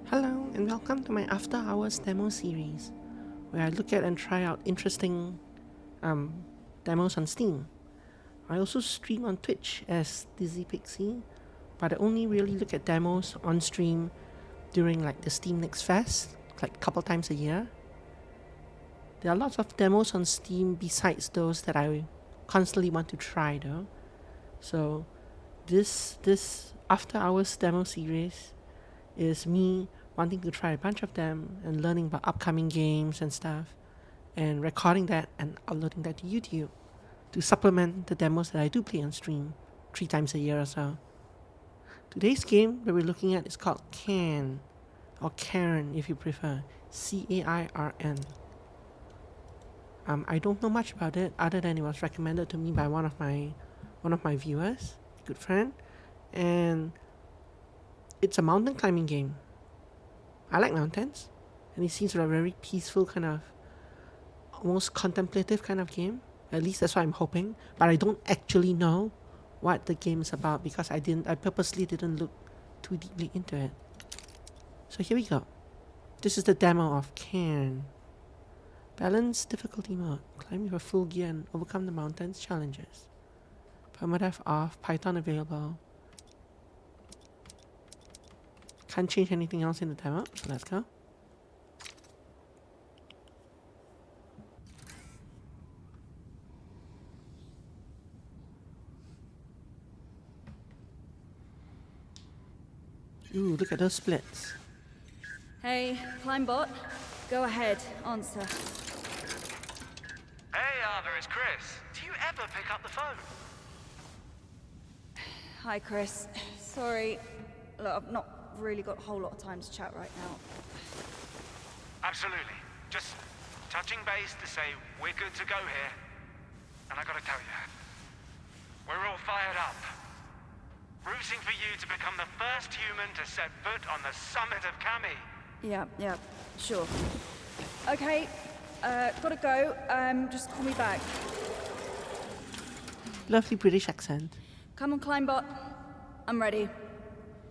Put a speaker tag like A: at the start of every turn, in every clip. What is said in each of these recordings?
A: Hello and welcome to my After Hours demo series, where I look at and try out interesting demos on Steam. I also stream on Twitch as Dizzy Pixie, but I only really look at demos on stream during like the Steam Next Fest, like a couple times a year. There are lots of demos on Steam besides those that I constantly want to try though. So this After Hours demo series is me wanting to try a bunch of them and learning about upcoming games and stuff, and recording that and uploading that to YouTube to supplement the demos that I do play on stream 3 times a year or so. Today's game that we're looking at is called Cairn, or Cairn if you prefer, Cairn. I don't know much about it other than it was recommended to me by one of my viewers, good friend, and it's a mountain climbing game. I like mountains, and it seems like a very peaceful kind of, almost contemplative kind of game. At least that's what I'm hoping. But I don't actually know what the game is about because I purposely didn't look too deeply into it. So here we go. This is the demo of Cairn. Balance difficulty mode. Climb with a full gear and overcome the mountain's challenges. Permadeath off. Python available. Can't change anything else in the demo, so let's go. Ooh, look at those splits.
B: Hey, Climbot. Go ahead, answer.
C: Hey, Arthur, it's Chris. Do you ever pick up the phone?
B: Hi, Chris. Sorry. Look, I've not really got a whole lot of time to chat right now.
C: Absolutely. Just touching base to say we're good to go here. And I gotta tell you, we're all fired up. Rooting for you to become the first human to set foot on the summit of Kami.
B: Yeah, sure. Okay, gotta go. Just call me back.
A: Lovely British accent.
B: Come on, Climbot. I'm ready.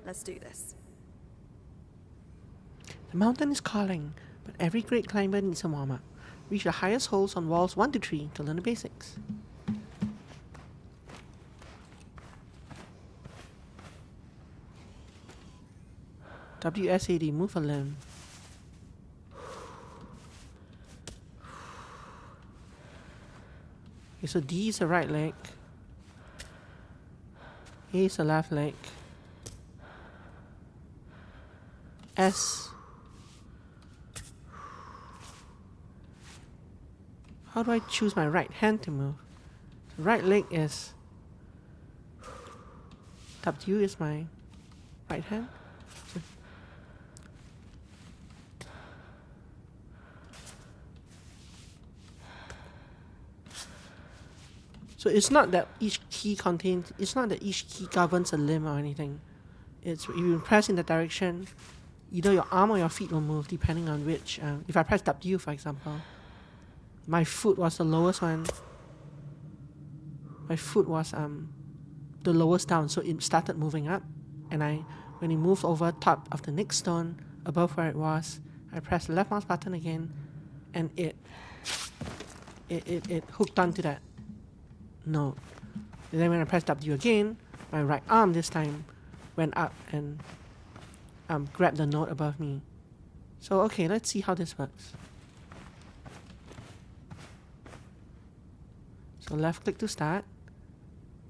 B: Let's do this.
A: The mountain is calling, but every great climber needs a warm-up. Reach the highest holes on walls 1 to 3 to learn the basics. WSAD, move a limb. Okay, so D is the right leg. A is the left leg. S. How do I choose my right hand to move? The right leg is W is my right hand. So it's not that each key governs a limb or anything. It's you press in the direction, either your arm or your feet will move depending on which. If I press W, for example, my foot was the lowest one. My foot was the lowest down, so it started moving up. And when it moved over top of the next stone above where it was, I pressed the left mouse button again, and it hooked onto that node. And then when I pressed W again, my right arm this time went up and grabbed the node above me. So okay, let's see how this works. So left click to start.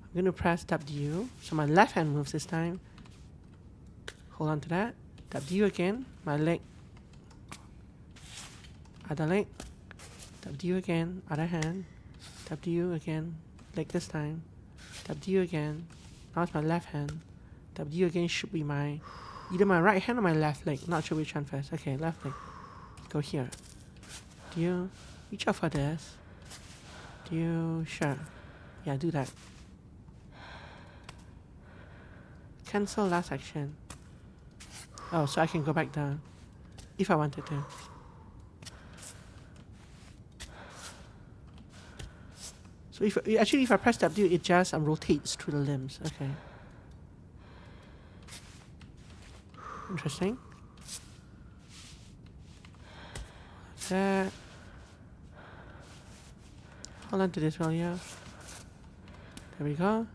A: I'm going to press W, so my left hand moves this time. Hold on to that. W again, my leg, other leg. W again, other hand. W again, leg this time. W again, now it's my left hand. W again should be either my right hand or my left leg. Not sure which one first. Okay, left leg. Go here. Do you reach out for this? Do you sure? Yeah, do that. Cancel last action. Oh, so I can go back down if I wanted to. So if I press W, it just rotates through the limbs. Okay. Interesting. that. Hold on to this while yeah. There we go.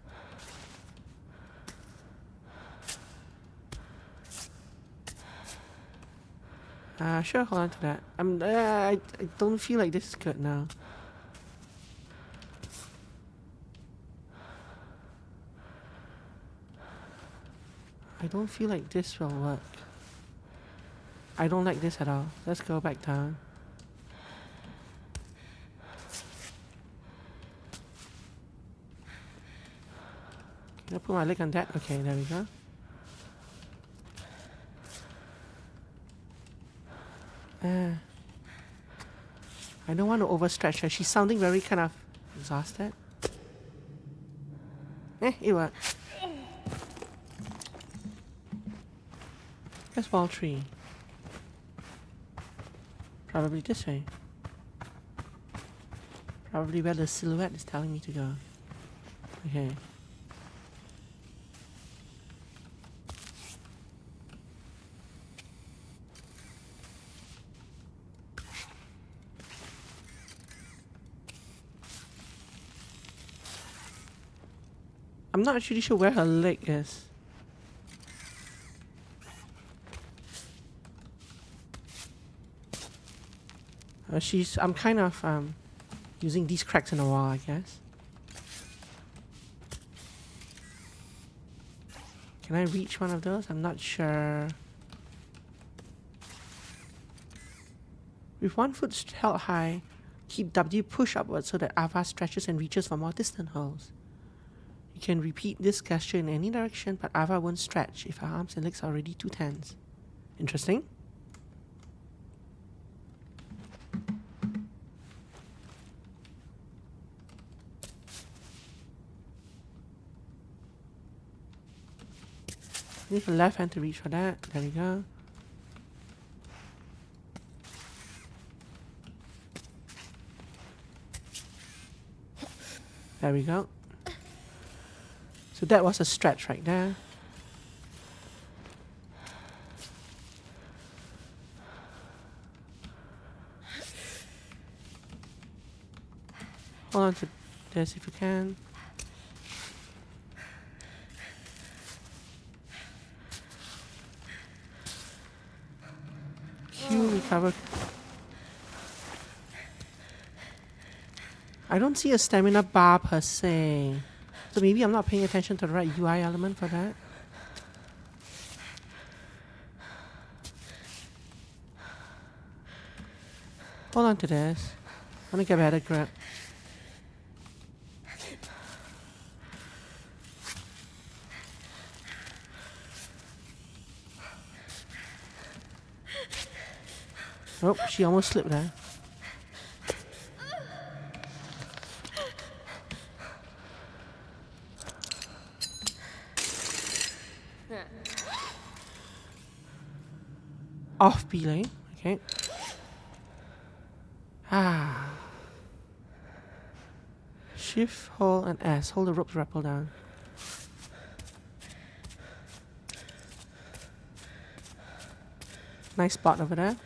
A: Sure, hold on to that. I don't feel like this is good now. I don't feel like this will work. I don't like this at all. Let's go back down. Can I put my leg on that? Okay, there we go. I don't want to overstretch her. She's sounding very kind of exhausted. It worked. Where's wall 3? Probably this way. Probably where the silhouette is telling me to go. Okay. I'm not actually sure where her leg is. I'm kind of using these cracks in the wall, I guess. Can I reach one of those? I'm not sure. With one foot held high, keep W pushed upwards so that Ava stretches and reaches for more distant holes. You can repeat this gesture in any direction, but Ava won't stretch if her arms and legs are already too tense. Interesting? Need the left hand to reach for that. There we go. There we go. So that was a stretch right there. Hold on to this if you can. Q recover. I don't see a stamina bar per se. So maybe I'm not paying attention to the right UI element for that. Hold on to this. I want to get a better grip. Oh, she almost slipped there. Off belay, okay. Shift, hold, and S. Hold the rope to rappel down. Nice spot over there.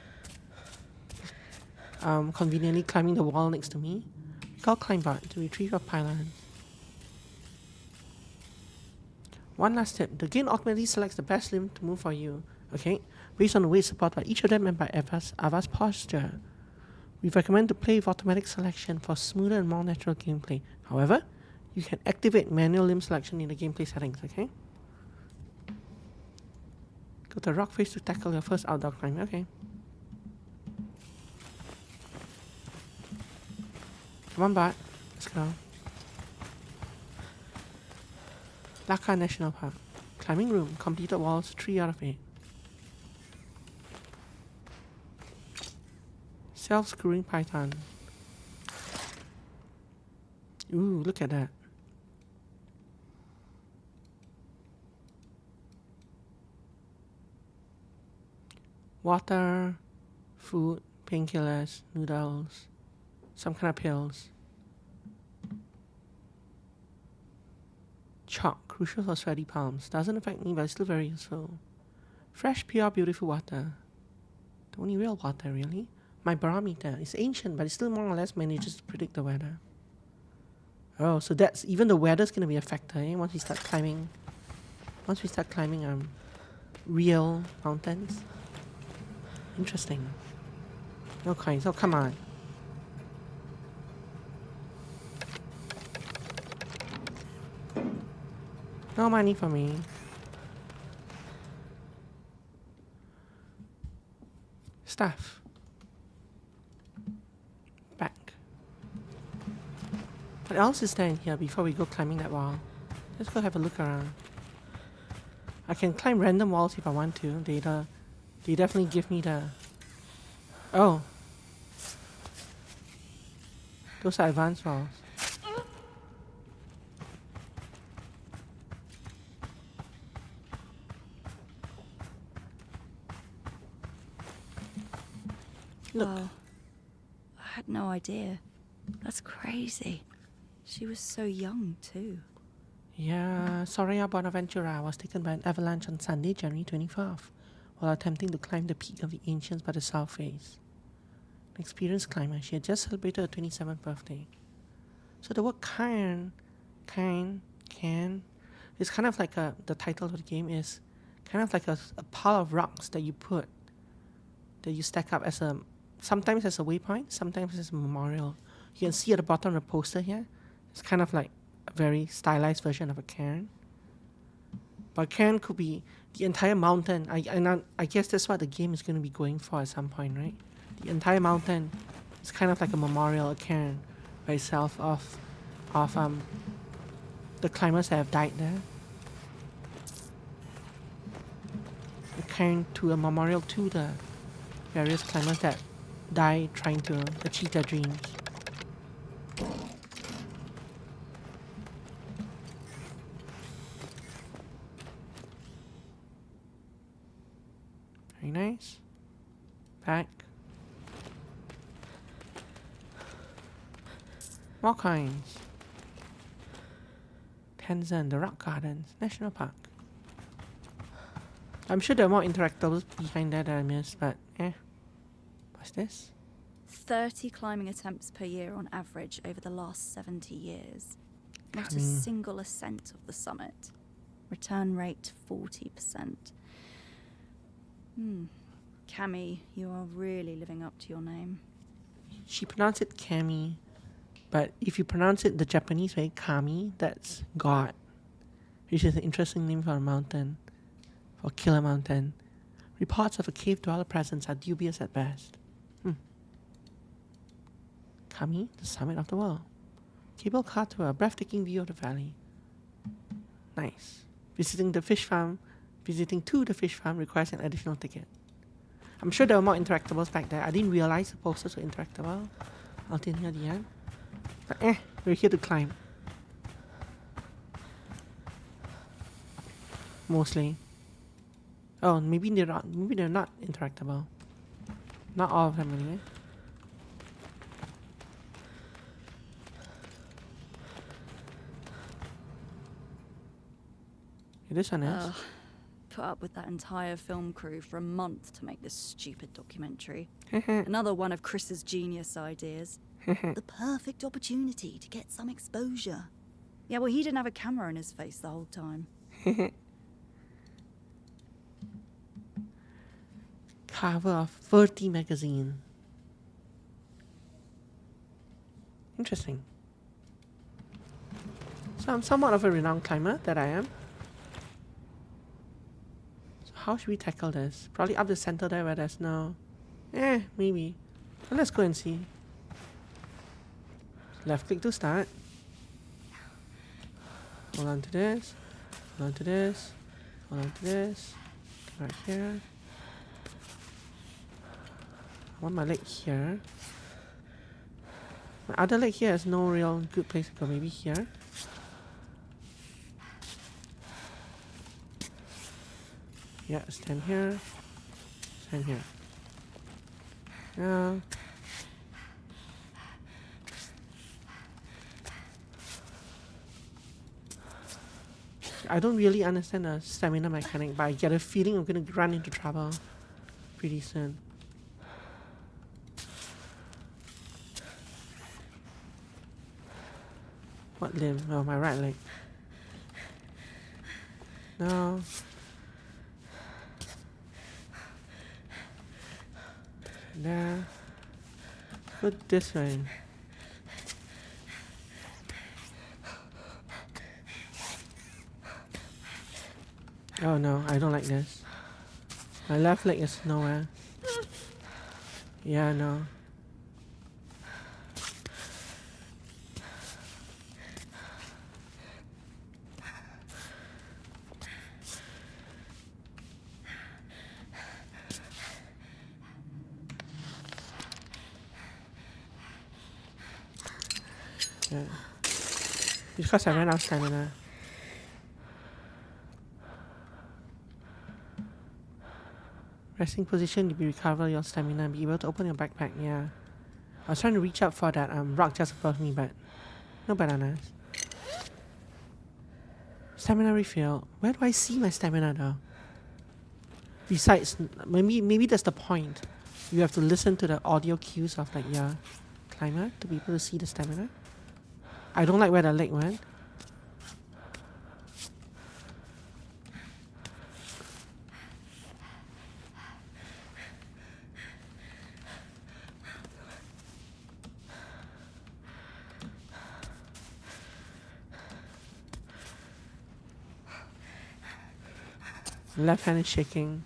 A: Conveniently climbing the wall next to me. Call climb bot to retrieve your pylon. One last tip. The game ultimately selects the best limb to move for you. Okay? Based on the weight supported by each of them and by Ava's posture. We recommend to play with automatic selection for smoother and more natural gameplay. However, you can activate manual limb selection in the gameplay settings, okay? Go to rock face to tackle your first outdoor climb, okay. Come on, Bart. Let's go. Laka National Park. Climbing room. Completed walls 3 out of 8. Self-screwing python. Ooh, look at that. Water, food, painkillers, noodles, some kind of pills. Chalk, crucial for sweaty palms. Doesn't affect me, but it's still very useful. Fresh, pure, beautiful water. The only real water, really. My barometer is ancient, but it still more or less manages to predict the weather. Oh, so that's even the weather's gonna be a factor, eh? Once we start climbing real mountains. Interesting. No coins. Oh, come on. No money for me. Stuff. Back. What else is there in here before we go climbing that wall? Let's go have a look around. I can climb random walls if I want to. They definitely give me the... Oh. Those are advanced walls. Look.
B: Wow. I had no idea. That's crazy. She was so young, too.
A: Yeah, Soraya Bonaventura was taken by an avalanche on Sunday, January 24th, while attempting to climb the peak of the Ancients by the south face. An experienced climber, she had just celebrated her 27th birthday. So the word Cairn, is kind of like the title of the game is kind of like a pile of rocks that you stack up as sometimes as a waypoint, sometimes as a memorial. You can see at the bottom of the poster here, it's kind of like a very stylized version of a cairn. But cairn could be the entire mountain. I guess that's what the game is going to be going for at some point, right? The entire mountain is kind of like a memorial, a cairn by itself of the climbers that have died there. A cairn to a memorial to the various climbers that die trying to achieve their dreams. Very nice. Back. More coins. Tenzin, the Rock Gardens, National Park. I'm sure there are more interactables behind that I missed, but what's this?
B: 30 climbing attempts per year on average over the last 70 years. Not a
A: Climbing.
B: single ascent of the summit. Return rate 40%. Cammy, you are really living up to your name.
A: She pronounced it Kami, but if you pronounce it the Japanese way, Kami, that's God, which is an interesting name for a mountain, for Killer Mountain. Reports of a cave dweller presence are dubious at best. Kami, the summit of the world. Cable car tour, a breathtaking view of the valley. Nice. Visiting to the fish farm requires an additional ticket. I'm sure there were more interactables back there. I didn't realize the posters were interactable until near the end. But we're here to climb. Mostly. Oh, maybe they're not interactable. Not all of them anyway. This one is.
B: Put up with that entire film crew for a month to make this stupid documentary. Another one of Chris's genius ideas. The perfect opportunity to get some exposure. Yeah, well, he didn't have a camera in his face the whole time.
A: Cover of Verti magazine. Interesting. So I'm somewhat of a renowned climber, that I am. So how should we tackle this? Probably up the center there where there's no... maybe. Well, let's go and see. Left click to start. Hold on to this. Hold on to this. Hold on to this. Right here. I want my leg here. My other leg here is no real good place to go. Maybe here. Yeah, stand here. Stand here. Yeah. I don't really understand the stamina mechanic, but I get a feeling I'm gonna run into trouble pretty soon. What limb? Oh, my right leg. No. There. Go this way. Oh no, I don't like this. My left leg is nowhere. Yeah, no. Yeah. Because I ran out of stamina. Resting position, you recover your stamina and be able to open your backpack. Yeah. I was trying to reach up for that rock just above me, but no bananas. Stamina refill. Where do I see my stamina though? Besides, maybe that's the point. You have to listen to the audio cues of like your climber to be able to see the stamina. I don't like where the leg went. Left hand is shaking.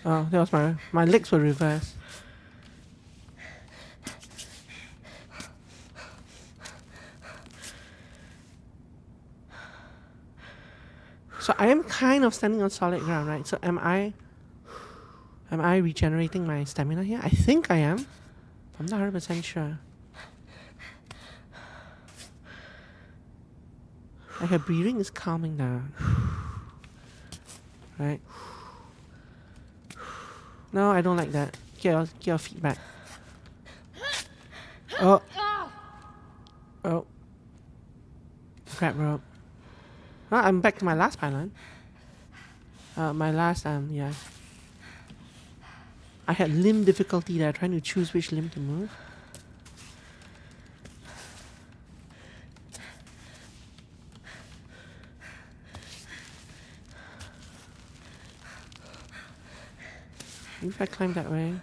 A: Oh, that was my legs were reversed. So I am kind of standing on solid ground, right? So am I regenerating my stamina here? I think I am. I'm not 100% sure. Like her breathing is calming down. Right? No, I don't like that. Get your feet back. Oh. Oh. Grab rope. Oh, I'm back to my last pylon. My last, yeah. I had limb difficulty there, trying to choose which limb to move. Maybe if I climb that way.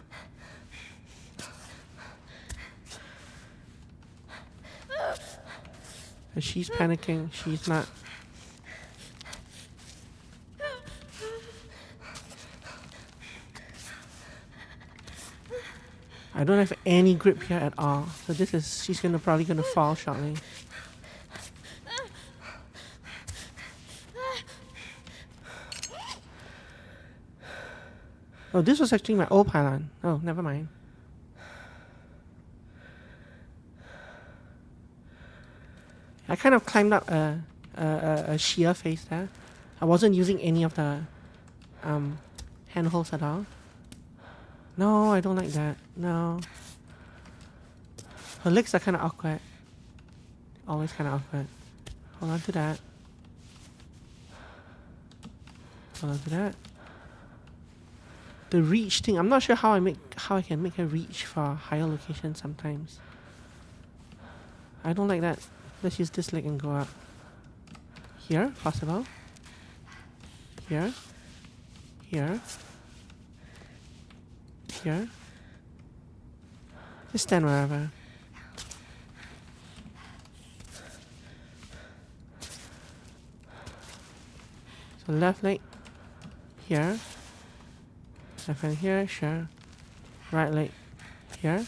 A: And she's panicking, she's not. I don't have any grip here at all. So she's probably gonna fall shortly. Oh, this was actually my old pylon. Oh, never mind. I kind of climbed up a sheer face there. I wasn't using any of the handholds at all. No, I don't like that. No. Her legs are kind of awkward. Always kind of awkward. Hold on to that. Hold on to that. The reach thing. I'm not sure how I can make her reach for higher locations sometimes. I don't like that. Let's use this leg and go up. Here, possible. Here. Here. Here. Just stand wherever. So left leg. Here. Left hand here, sure. Right leg. Here.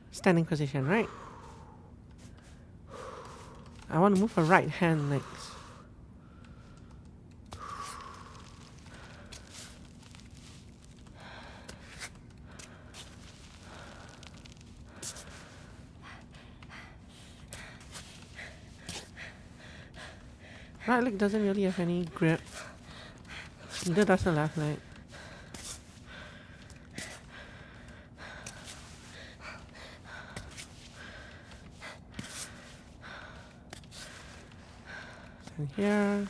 A: Standing position, right? I want to move her right hand next. Right leg doesn't really have any grip. Neither does the left leg. Stand here.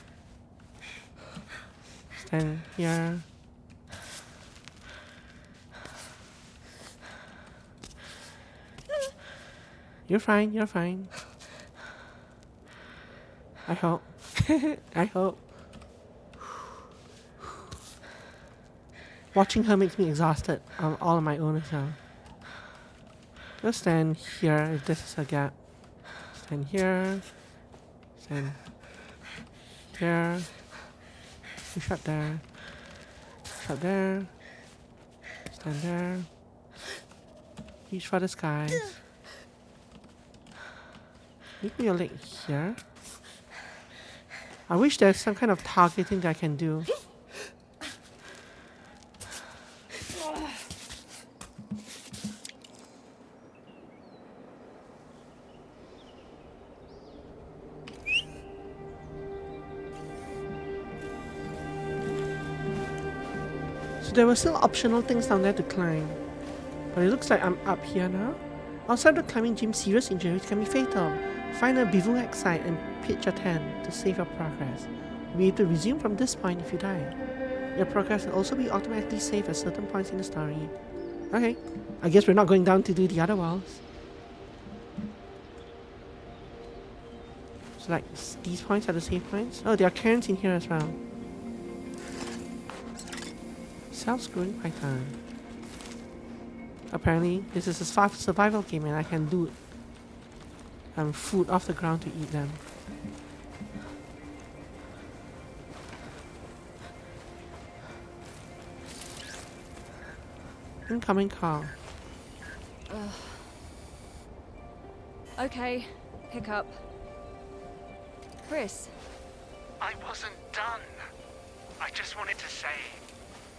A: Stand here. You're fine, you're fine. I hope. I hope. Watching her makes me exhausted. I'm all on my own as well. Just stand here if this is a gap. Stand here. Stand here. You shut there. Shut there. Stand there. Reach for the skies. Maybe your leg here. I wish there's some kind of targeting that I can do. So there were still optional things down there to climb. But it looks like I'm up here now. Outside the climbing gym, serious injuries can be fatal. Find a bivouac site and pitch a tent to save your progress. You'll be able to resume from this point if you die. Your progress will also be automatically saved at certain points in the story. Okay, I guess we're not going down to do the other worlds. So like, these points are the save points? Oh, there are cairns in here as well. Self-screwing python. Apparently, this is a survival game and I can loot food off the ground to eat them. Incoming call.
B: Okay, pick up. Chris,
C: I wasn't done. I just wanted to say,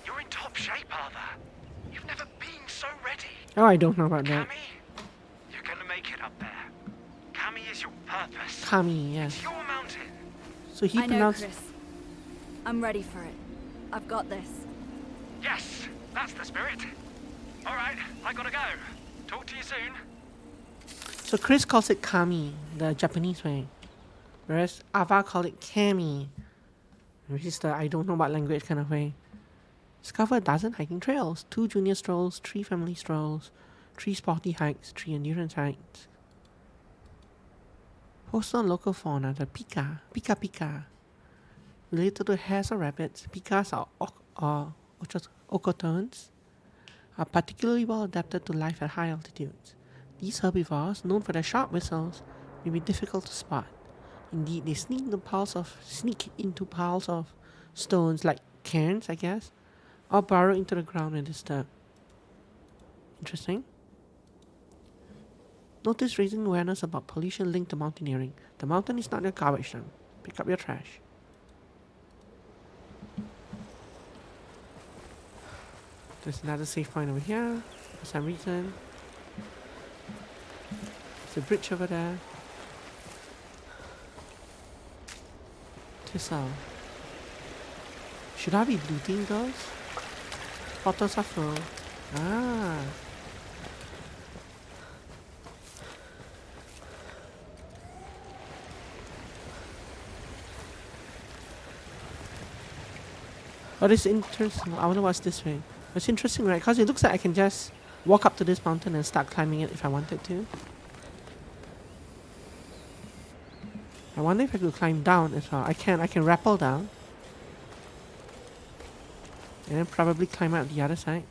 C: you're in top shape, Arthur. You've never been so ready.
A: Oh, I don't know about that.
C: Cammy, you're gonna make it up there. Cammy is your purpose.
A: Kami, yes.
C: It's your mountain.
A: So he
B: I know,
A: pronounced...
B: Chris. I'm ready for it. I've got this.
C: Yes, that's the spirit. All right, I gotta go. Talk to you soon.
A: So Chris calls it Kami, the Japanese way. Whereas Ava called it Kami, which is the I don't know what language kind of way. Discover a dozen hiking trails, 2 junior strolls, 3 family strolls, 3 sporty hikes, 3 endurance hikes. Post on local fauna, the pika, pika. Related to hares or rabbits, pikas are okotones, are particularly well adapted to life at high altitudes. These herbivores, known for their sharp whistles, may be difficult to spot. Indeed, they sneak into piles of stones like cairns, I guess, or burrow into the ground when disturbed. Interesting. Notice raising awareness about pollution linked to mountaineering. The mountain is not your garbage dump. Pick up your trash. There's another safe point over here for some reason. There's a bridge over there. Thistle. Should I be looting those? Bottles are full. Ah. Oh, this is interesting. I wonder what's this way. It's interesting, right? Because it looks like I can just walk up to this mountain and start climbing it if I wanted to. I wonder if I could climb down as well. I can rappel down. And then probably climb out the other side.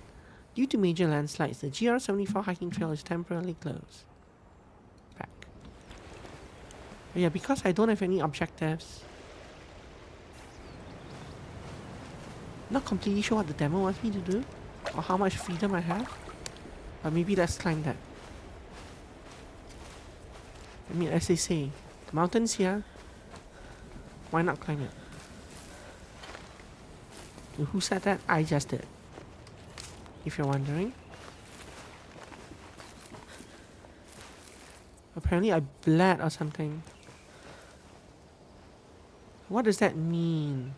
A: Due to major landslides, the GR74 hiking trail is temporarily closed. Back. But yeah, because I don't have any objectives. Not completely sure what the demo wants me to do. Or how much freedom I have. But maybe let's climb that. I mean, as they say, the mountain's here. Why not climb it? Who said that? I just did. If you're wondering. Apparently I bled or something. What does that mean?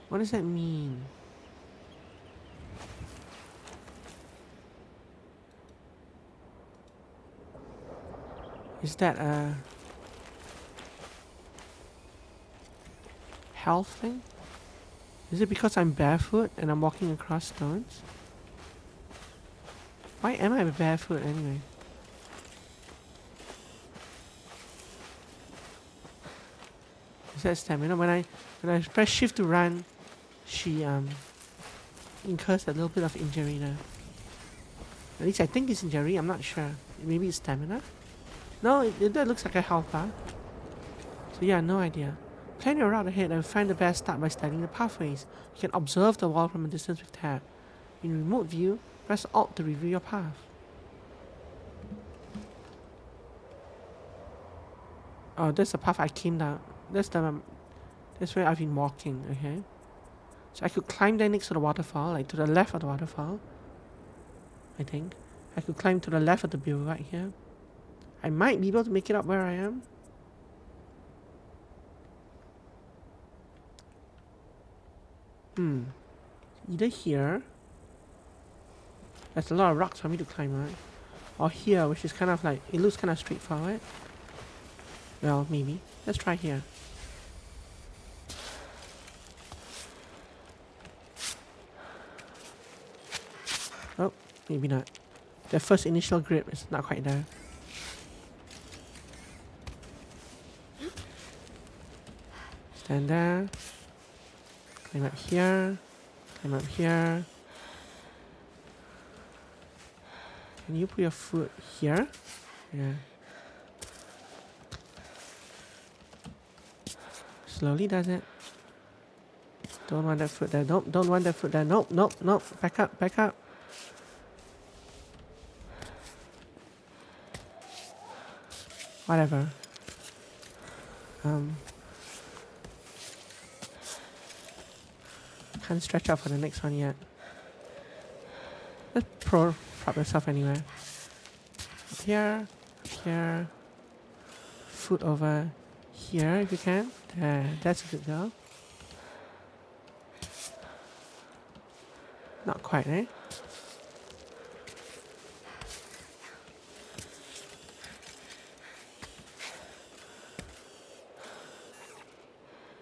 A: What does that mean? Is that a... health thing? Is it because I'm barefoot and I'm walking across stones? Why am I barefoot anyway? Is that stamina? When I press shift to run, she incurs a little bit of injury there. At least I think it's injury, I'm not sure. Maybe it's stamina? No, that looks like a health bar. So yeah, no idea. Plan your route ahead and find the best start by studying the pathways. You can observe the wall from a distance with tab. In remote view, press Alt to review your path. Oh, that's the path I came down. That's where I've been walking, okay? So I could climb there next to the waterfall, like to the left of the waterfall. I think. I could climb to the left of the building right here. I might be able to make it up where I am. Either here. There's a lot of rocks for me to climb, right? Or here, which is kind of like, it looks kind of straightforward. Well, maybe. Let's try here. Oh, maybe not. The first initial grip is not quite there. Stand there. Climb up here. Climb up here. Can you put your foot here? Yeah. Slowly does it. Don't want that foot there. Nope, don't want that foot there. Nope, nope, nope. Back up, back up. Whatever. Can't stretch out for the next one yet. Let's prop yourself anywhere. Up here, here. Foot over here if you can. There, that's a good girl. Not quite, eh?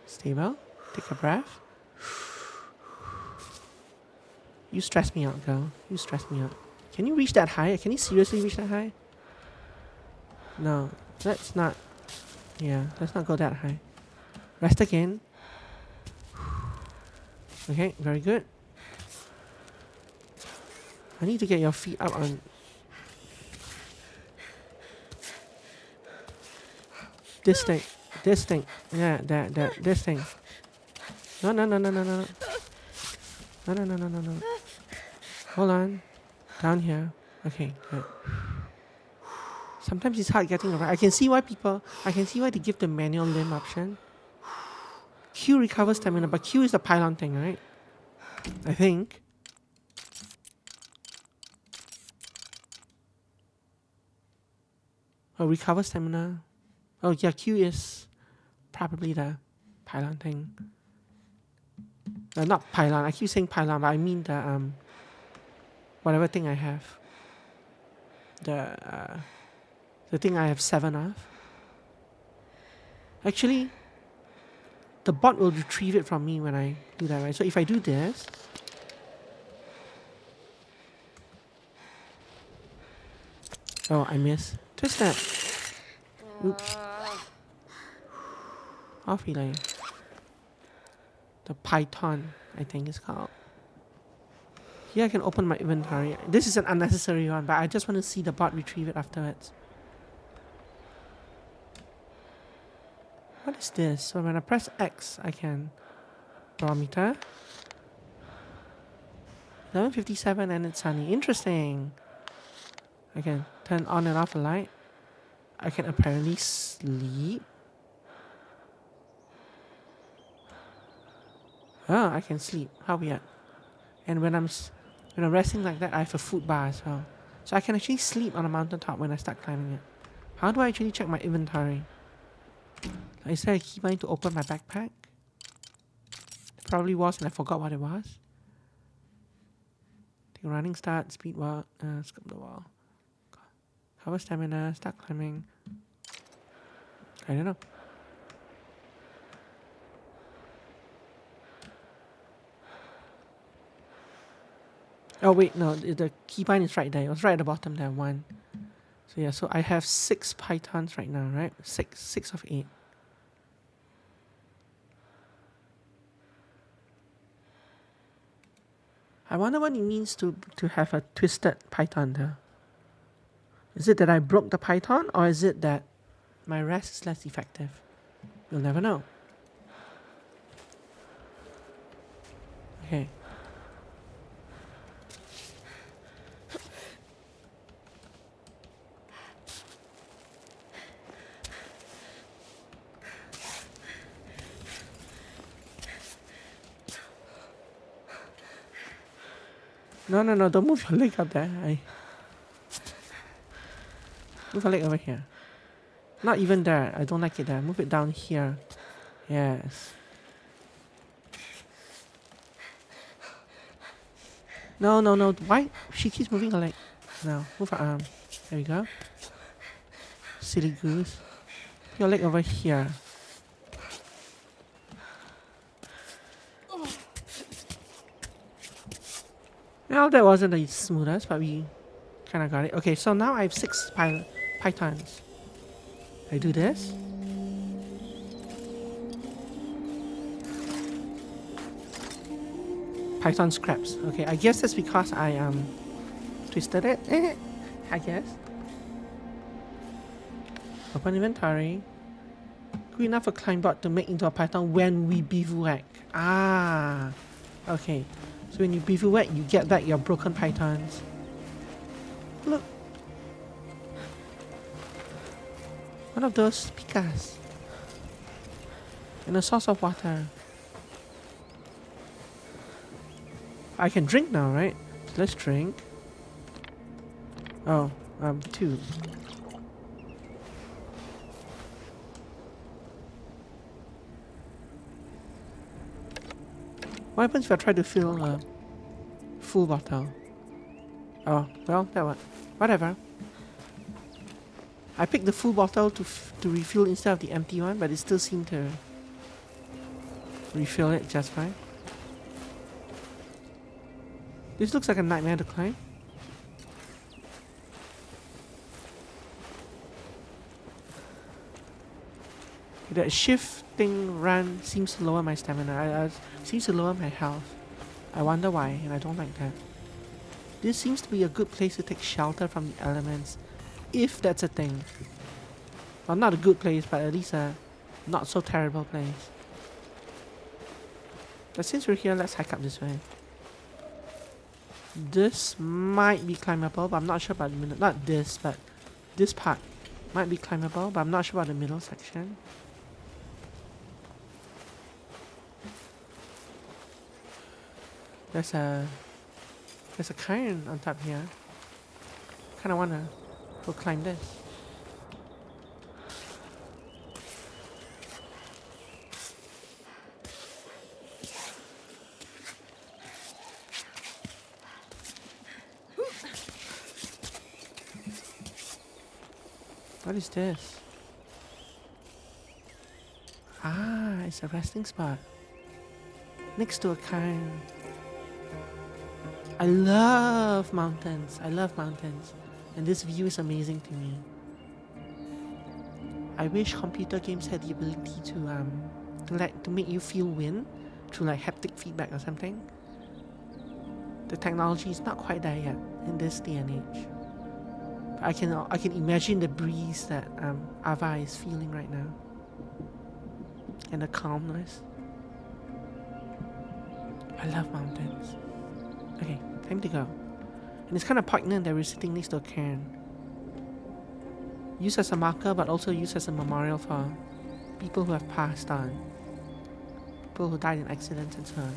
A: Stay well. Take a breath. You stress me out, girl. You stress me out. Can you reach that high? Can you seriously reach that high? No. Let's not. Yeah, let's not go that high. Rest again. Okay, very good. I need to get your feet up on... This thing. This thing. Yeah, this thing. No, no, no, no, no, no. No, no, no, no, no, no. Hold on. Down here. Okay, good. Sometimes it's hard getting around. I can see why they give the manual limb option. Q recovers stamina, but Q is the pylon thing, right? I think. Oh, recover stamina. Oh yeah, Q is probably the pylon thing. Not pylon. I keep saying pylon, but I mean the whatever thing I have. The thing I have 7 of. Actually, the bot will retrieve it from me when I do that, right? So if I do this, oh, I miss. Twist that. Oops. Off relay. The Python, I think it's called. Here I can open my inventory. This is an unnecessary one, but I just want to see the bot retrieve it afterwards. What is this? So when I press X, I can... Barometer. 11:57 and it's sunny. Interesting. I can turn on and off the light. I can apparently sleep. Oh, I can sleep. How weird. And when I'm resting like that, I have a food bar as well. So I can actually sleep on a mountaintop when I start climbing it. How do I actually check my inventory? Is there a keybind to open my backpack? It probably was and I forgot what it was. Take a running start, speed walk, skip the wall. Cover stamina, start climbing. I don't know. Oh wait, no, the keybind is right there. It was right at the bottom there, 1. So yeah, so I have 6 pythons right now, right? 6 of 8. I wonder what it means to have a twisted python there. Is it that I broke the python, or is it that my rest is less effective? You'll never know. Okay. No, don't move your leg up there. Move your leg over here. Not even there. I don't like it there. Move it down here. Yes. No. Why? She keeps moving her leg. Now, move her arm. There we go. Silly goose. Put your leg over here. Well, that wasn't the smoothest, but we kind of got it. Okay, so now I have 6 pythons. I do this. Python scraps. Okay, I guess that's because I twisted it. I guess. Open inventory. Good enough for Climbot to make into a python when we bivouac. Ah, okay. So when you bivouac, you get back your broken pythons. Look. One of those pikas. And a source of water. I can drink now, right? So let's drink. Oh, 2. What happens if I try to fill a full bottle? Oh, well, that one. Whatever. I picked the full bottle to refill instead of the empty one, but it still seemed to refill it just fine. This looks like a nightmare to climb. That shifting run seems to lower my stamina. Seems to lower my health. I wonder why, and I don't like that. This seems to be a good place to take shelter from the elements, if that's a thing. Well, not a good place, but at least a not so terrible place. But since we're here, let's hike up this way. This might be climbable, but I'm not sure about the middle. Not this, but this part might be climbable, but I'm not sure about the middle section. There's a cairn on top here. Kinda wanna go climb this. What is this? Ah, it's a resting spot. Next to a cairn. I love mountains. And this view is amazing to me. I wish computer games had the ability to make you feel wind through like haptic feedback or something. The technology is not quite there yet in this day and age. I can imagine the breeze that Ava is feeling right now. And the calmness. I love mountains. Okay, time to go. And it's kind of poignant that we're sitting next to a cairn. Used as a marker, but also used as a memorial for people who have passed on. People who died in accidents and so on.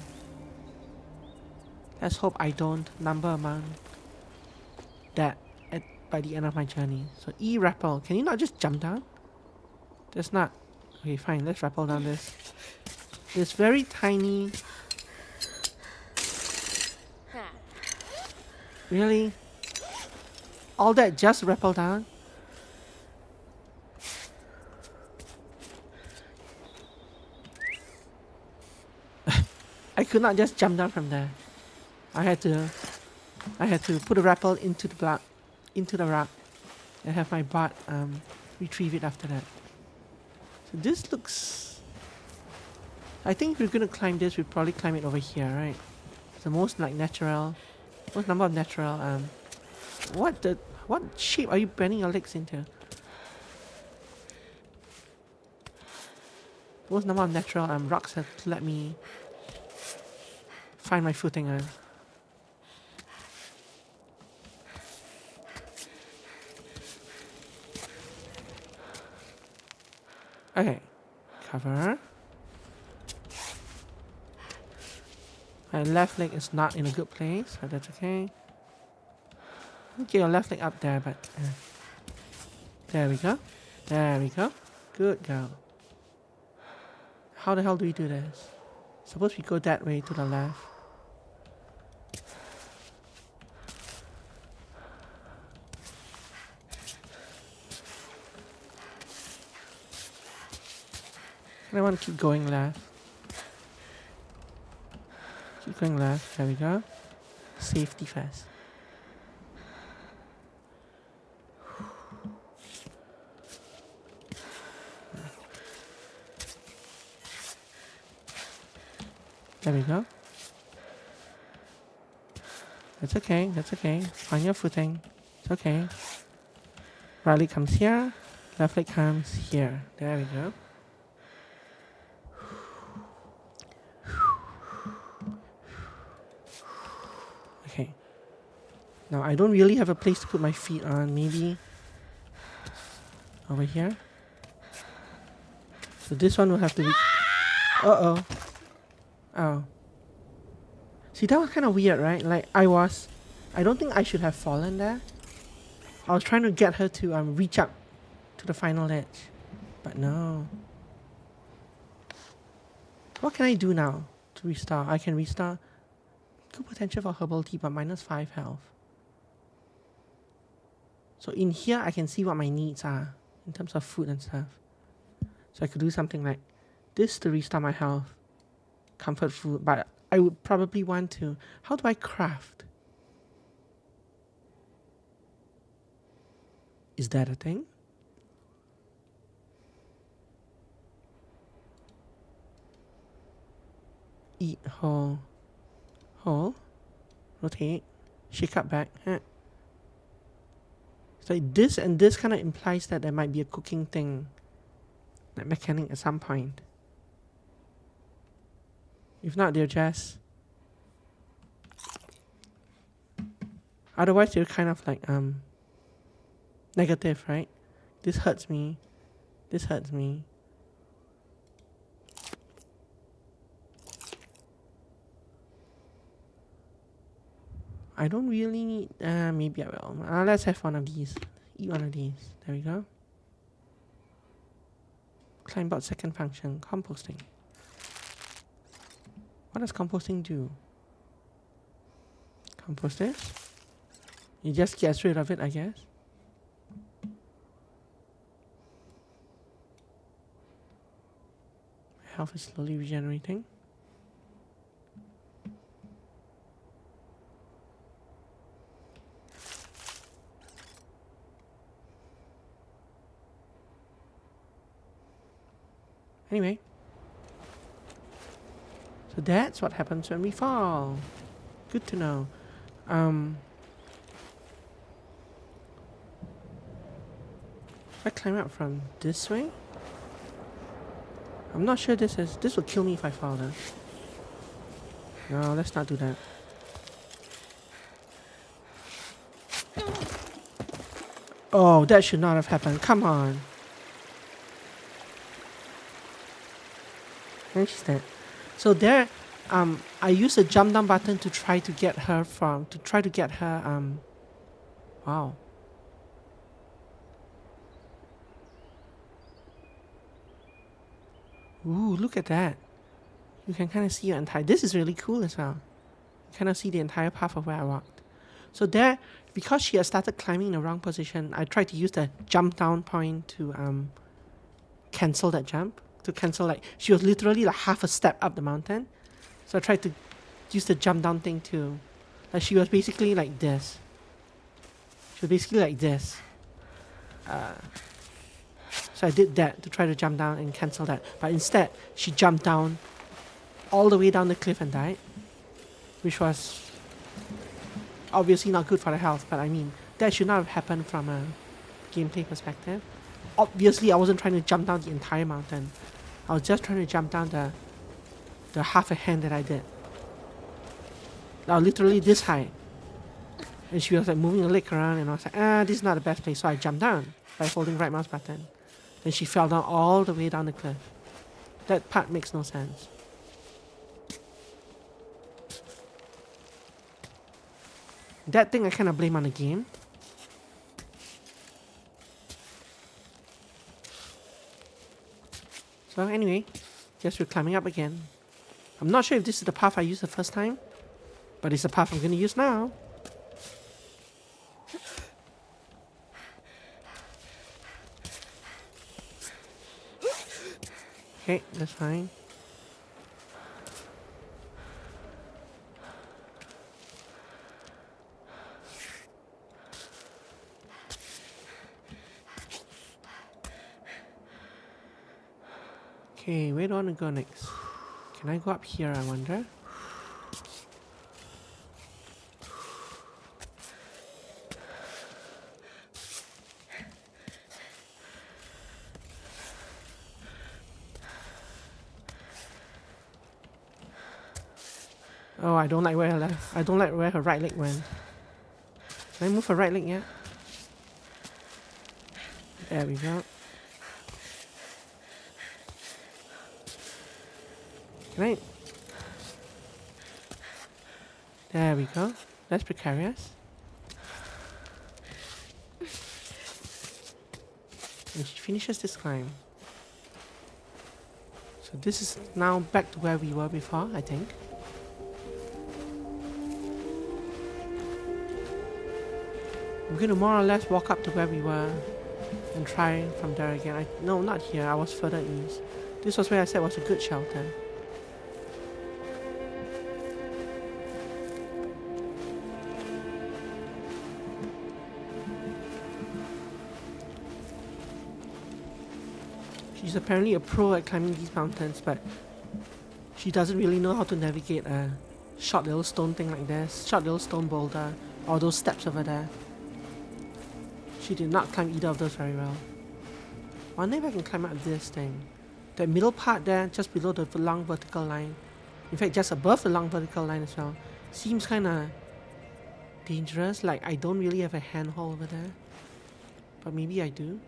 A: Let's hope I don't number among that by the end of my journey. So E-rappel. Can you not just jump down? That's not... Okay, fine. Let's rappel down this very tiny... Really? All that just rappel down? I could not just jump down from there. I had to I had to put a rappel into the block, into the rock, and have my bot retrieve it after that. So this looks... I think if we're gonna climb this, we'd probably climb it over here, right? It's the most like natural, most number of natural what shape are you bending your legs into? Most number of natural rocks have let me find my footing on. Okay, cover. My left leg is not in a good place, but that's okay. Get your left leg up there, but there we go. There we go. Good girl. How the hell do we do this? Suppose we go that way to the left. I want to keep going left. Keep going left. There we go. Safety first. There we go. That's okay, that's okay. Find your footing. It's okay. Right leg comes here. Left leg comes here. There we go. Okay. Now I don't really have a place to put my feet on. Maybe over here. So this one will have to be... Uh-oh. Oh. See, that was kind of weird, right? Like, I don't think I should have fallen there. I was trying to get her to reach up to the final edge. But no. What can I do now to restart? I can restart. Good potential for herbal tea, but -5 health. So in here, I can see what my needs are in terms of food and stuff. So I could do something like this to restart my health. Comfort food, but I would probably want to... How do I craft? Is that a thing? Eat whole. Whole. Rotate. Shake up back. It's like this and this kind of implies that there might be a cooking thing. Like mechanic at some point. If not, they're just... Otherwise, they're kind of like, negative, right? This hurts me. This hurts me. I don't really need... maybe I will. Let's have one of these. Eat one of these. There we go. Climbot second function. Composting. What does composting do? Compost this? It just gets rid of it, I guess. Health is slowly regenerating. Anyway. So that's what happens when we fall. Good to know. If I climb up from this way, I'm not sure this will kill me if I fall though. No, let's not do that. Oh, that should not have happened. Come on. And she's dead. So there, I used the jump down button to try to get her wow. Ooh, look at that. You can kind of see your entire... This is really cool as well. You kind of see the entire path of where I walked. So there, because she had started climbing in the wrong position, I tried to use the jump down point to cancel that jump. To cancel, like, she was literally like half a step up the mountain. So I tried to use the jump down thing to Like she was basically like this. She was basically like this. So I did that to try to jump down and cancel that. But instead, she jumped down all the way down the cliff and died. Which was obviously not good for her health, but I mean, that should not have happened from a gameplay perspective. Obviously, I wasn't trying to jump down the entire mountain. I was just trying to jump down the half a hand that I did. Now, literally this high. And she was like moving her leg around, and I was like, this is not the best place. So I jumped down by holding right mouse button. Then she fell down all the way down the cliff. That part makes no sense. That thing I kind of blame on the game. So anyway, guess we're climbing up again. I'm not sure if this is the path I used the first time, but it's the path I'm going to use now. Okay, that's fine. Okay, where do I want to go next? Can I go up here, I wonder? Oh, I don't like where her right leg went. Can I move her right leg yet? There we go. Can I? There we go. That's precarious. And she finishes this climb. So this is now back to where we were before, I think. I'm going to more or less walk up to where we were and try from there again. No, not here. I was further east. This was where I said was a good shelter. She's apparently a pro at climbing these mountains, but she doesn't really know how to navigate a short little stone thing like this, short little stone boulder, or those steps over there. She did not climb either of those very well. I wonder if I can climb up this thing. That middle part there, just below the long vertical line, in fact just above the long vertical line as well, seems kinda dangerous, like I don't really have a handhold over there. But maybe I do.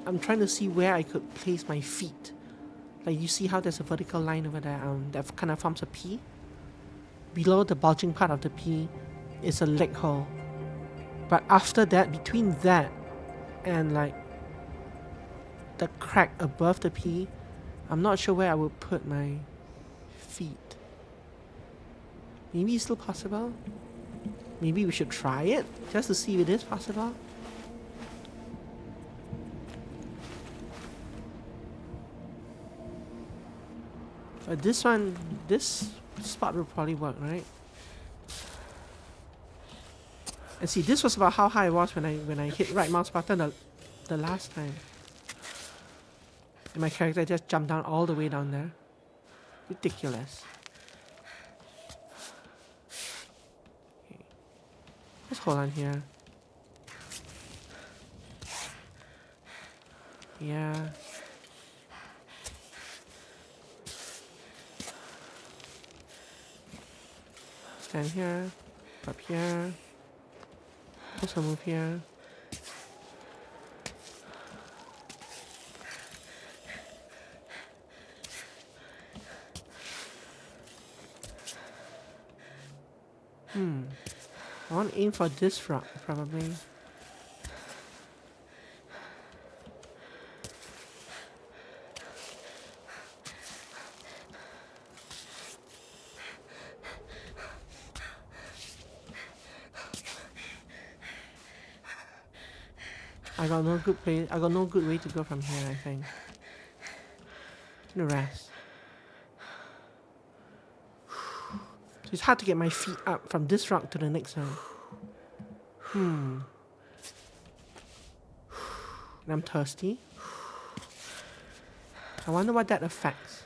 A: I'm trying to see where I could place my feet. Like you see how there's a vertical line over there, that kind of forms a P. Below the bulging part of the P is a leg hole. But after that, between that and like the crack above the P, I'm not sure where I would put my feet. Maybe it's still possible? Maybe we should try it, just to see if it is possible. But this spot will probably work, right? And see, this was about how high I was when I hit right mouse button the last time. And my character just jumped down all the way down there. Ridiculous. Okay. Let's hold on here. Yeah. Stand here, up here, also move here. I want to aim for this rock, probably. I got no good way to go from here, I think. I'm gonna rest. So it's hard to get my feet up from this rock to the next one. And I'm thirsty. I wonder what that affects.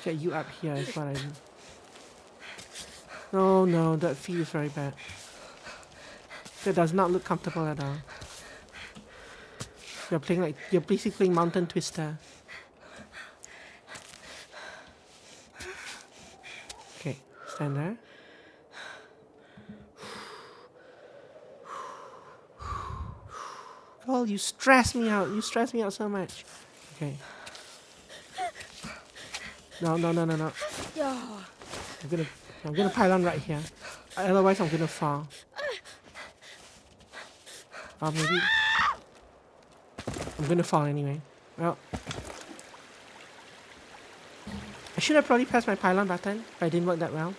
A: Get you up here is what I do. No, no, that feels very bad. That does not look comfortable at all. You're basically playing Mountain Twister. Okay, stand there. Oh, you stress me out. You stress me out so much. Okay. No. I'm gonna pile on right here. Otherwise I'm gonna fall. Or maybe I'm gonna fall anyway. Well, I should have probably pressed my pylon button, but it didn't work that well.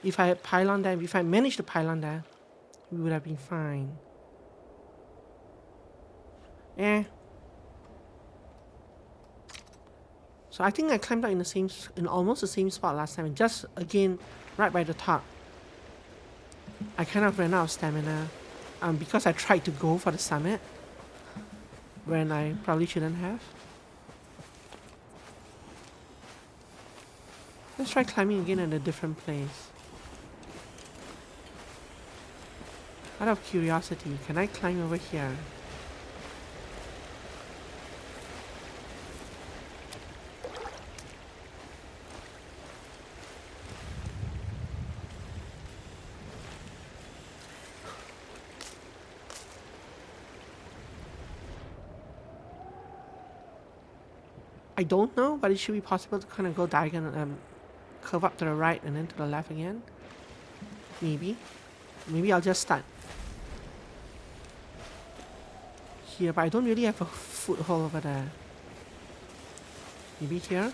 A: If I had pylon there, if I managed to pylon there, we would have been fine. So I think I climbed out in almost the same spot last time, just again right by the top. I kind of ran out of stamina because I tried to go for the summit when I probably shouldn't have. Let's try climbing again at a different place. Out of curiosity, can I climb over here? I don't know, but it should be possible to kind of go diagonal, curve up to the right and then to the left again. Maybe. Maybe I'll just start here, but I don't really have a foothold over there. Maybe here?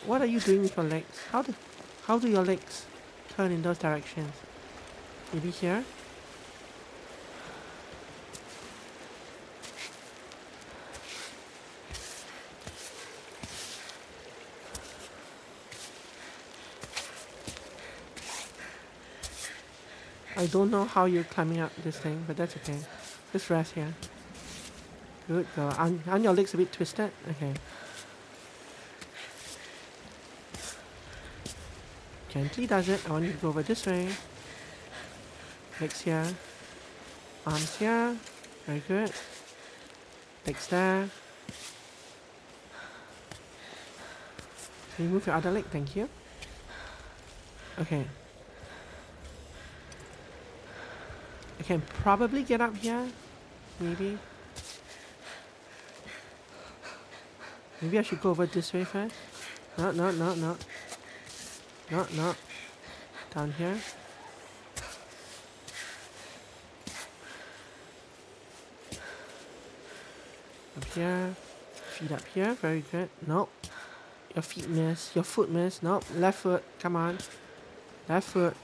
A: What are you doing with your legs? How do your legs turn in those directions? Maybe here? I don't know how you're climbing up this thing, but that's okay. Just rest here. Good girl. Aren't your legs a bit twisted? Okay. Gently does it. I want you to go over this way. Legs here. Arms here. Very good. Legs there. Can you move your other leg? Thank you. Okay. I can probably get up here. Maybe. Maybe I should go over this way first. No. No. Down here. Up here. Feet up here. Very good. Nope. Your feet miss. Your foot miss. Nope. Left foot. Come on. Left foot.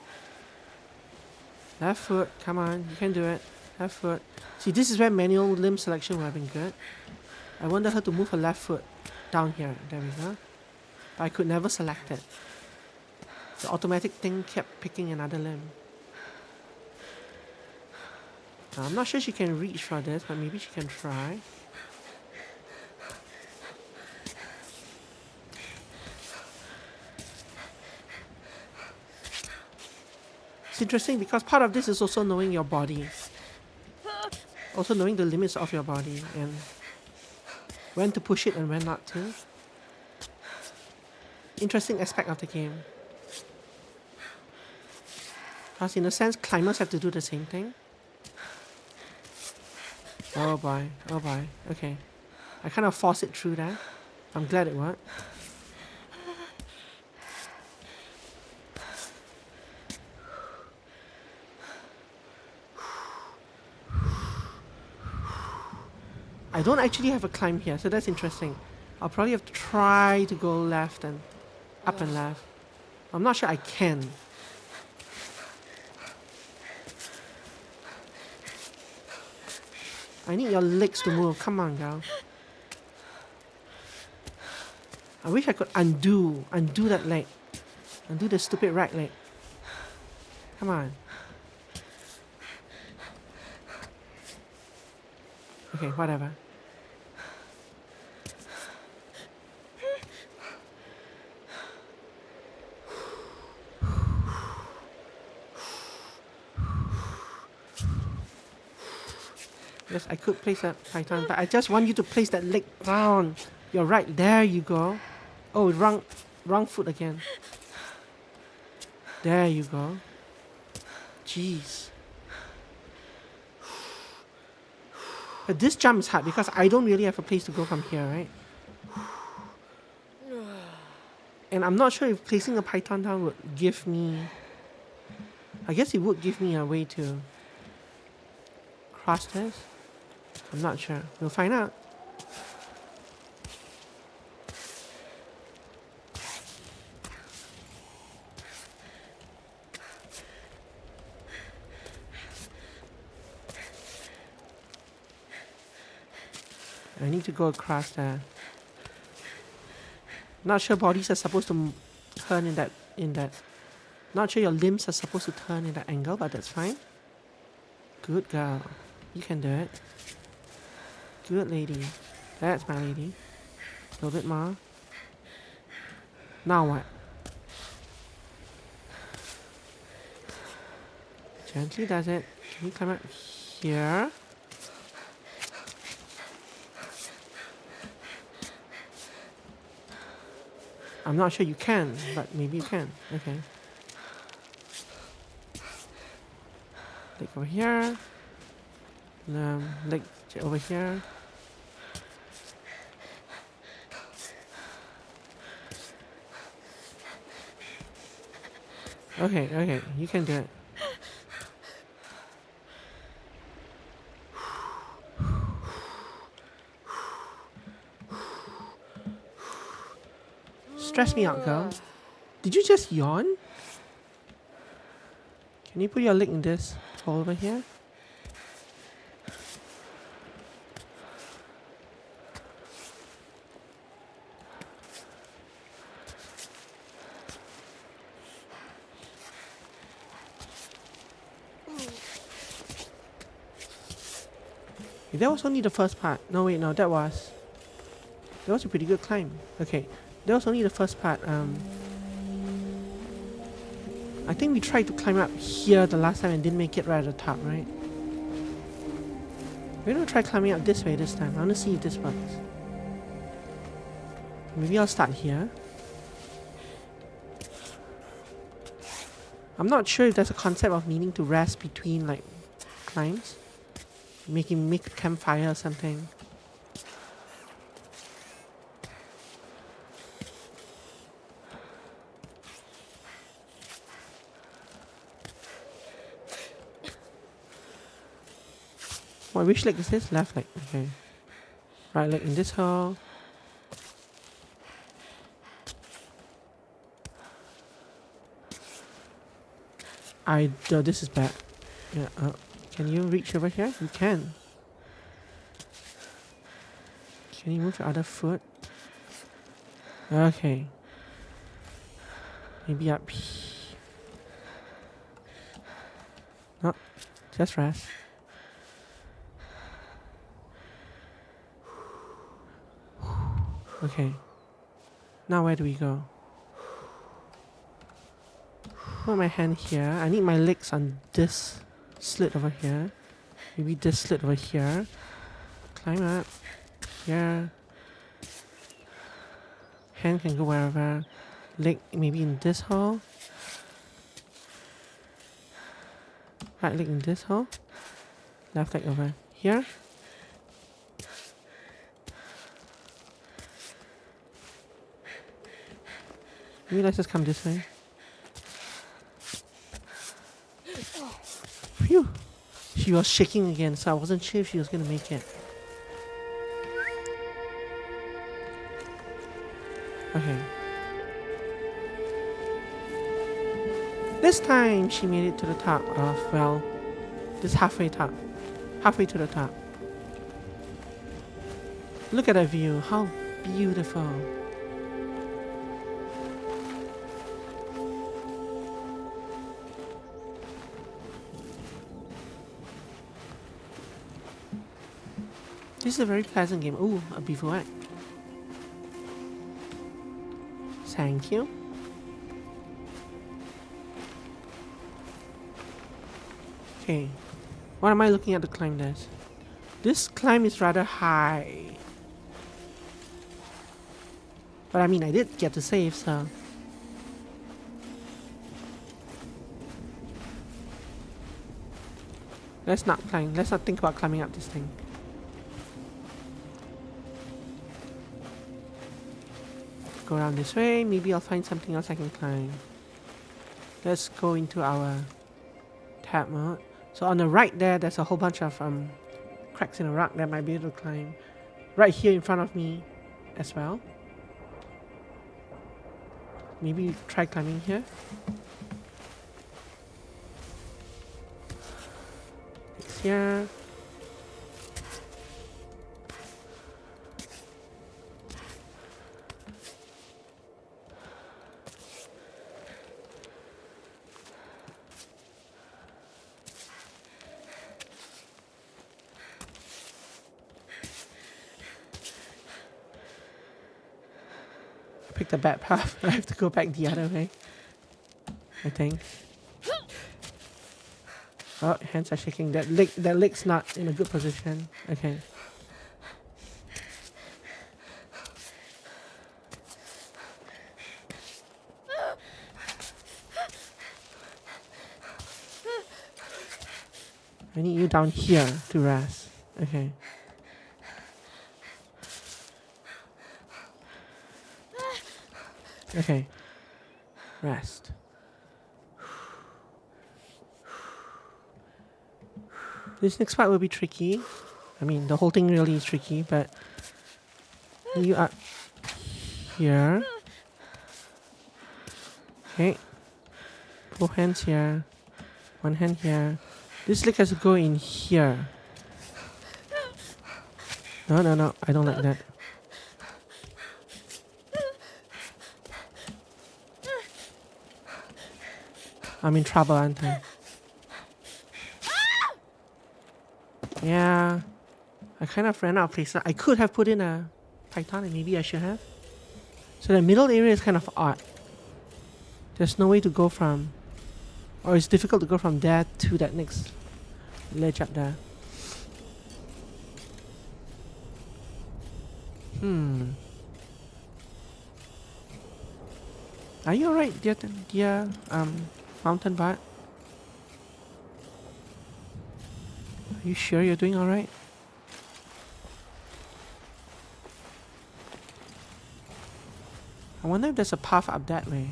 A: Left foot, come on, you can do it. Left foot. See, this is where manual limb selection would have been good. I wanted her to move her left foot down here. There we go. But I could never select it. The automatic thing kept picking another limb. Now, I'm not sure she can reach for this, but maybe she can try. It's interesting because part of this is also knowing your body. Also knowing the limits of your body and when to push it and when not to. Interesting aspect of the game. Because in a sense, climbers have to do the same thing. Oh boy, okay. I kind of forced it through there. I'm glad it worked. I don't actually have a climb here, so that's interesting. I'll probably have to try to go left and up and left. I'm not sure I can. I need your legs to move. Come on, girl. I wish I could undo that leg. Undo the stupid right leg. Come on. Okay, whatever. Yes, I could place that python, but I just want you to place that leg down. You're right, there you go. Oh, wrong foot again. There you go. Jeez. But this jump is hard because I don't really have a place to go from here, right? And I'm not sure if placing a python down would give me... I guess it would give me a way to cross this. I'm not sure. We'll find out. I need to go across there. Not sure bodies are supposed to turn in that. Not sure your limbs are supposed to turn in that angle, but that's fine. Good girl. You can do it. Good lady. That's my lady. A little bit more. Now what? Gently does it. Can you climb up here? I'm not sure you can, but maybe you can. Okay. Leg over here. Leg over here. Okay, you can do it. Stress me out, girl. Did you just yawn? Can you put your leg in this hole over here? That was only the first part. No, wait, no, that was a pretty good climb. Okay, that was only the first part. I think we tried to climb up here the last time and didn't make it right at the top, right? We're gonna try climbing up this way this time. I wanna see if this works. Maybe I'll start here. I'm not sure if there's a concept of needing to rest between like climbs. Make a campfire or something. Which leg is this? Left leg. Okay. Right leg in this hole. This is bad. Yeah. Can you reach over here? You can. Can you move your other foot? Okay. Maybe up here. No, just rest. Okay. Now where do we go? Put my hand here. I need my legs on this slit over here. Maybe this slit over here. Climb up. Here. Hand can go wherever. Leg maybe in this hole. Right leg in this hole. Left leg over here. Maybe let's just come this way. Phew! She was shaking again, so I wasn't sure if she was gonna make it. Okay. This time she made it to the top of, well, this halfway top. Halfway to the top. Look at that view. How beautiful. This is a very pleasant game. Ooh, a bivouac. Thank you. Okay. What am I looking at to climb this? This climb is rather high. But I mean, I did get to save, so... Let's not climb. Let's not think about climbing up this thing. Go around this way. Maybe I'll find something else I can climb. Let's go into our tab mode. So on the right there, there's a whole bunch of cracks in the rock that I might be able to climb. Right here in front of me as well. Maybe try climbing here. It's here. Pick the bad path. I have to go back the other way, I think. Oh, hands are shaking. That leg's not in a good position. Okay. I need you down here to rest. Okay. Okay. Rest. This next part will be tricky. I mean, the whole thing really is tricky, but you are here. Okay. Both hands here. One hand here. This leg has to go in here. No, no, no. I don't like that. I'm in trouble, aren't I? Yeah. I kind of ran out of places. I could have put in a python, and maybe I should have. So the middle area is kind of odd. There's no way to go from... Or it's difficult to go from there to that next ledge up there. Are you alright, dear mountain bot? Are you sure you're doing alright? I wonder if there's a path up that way.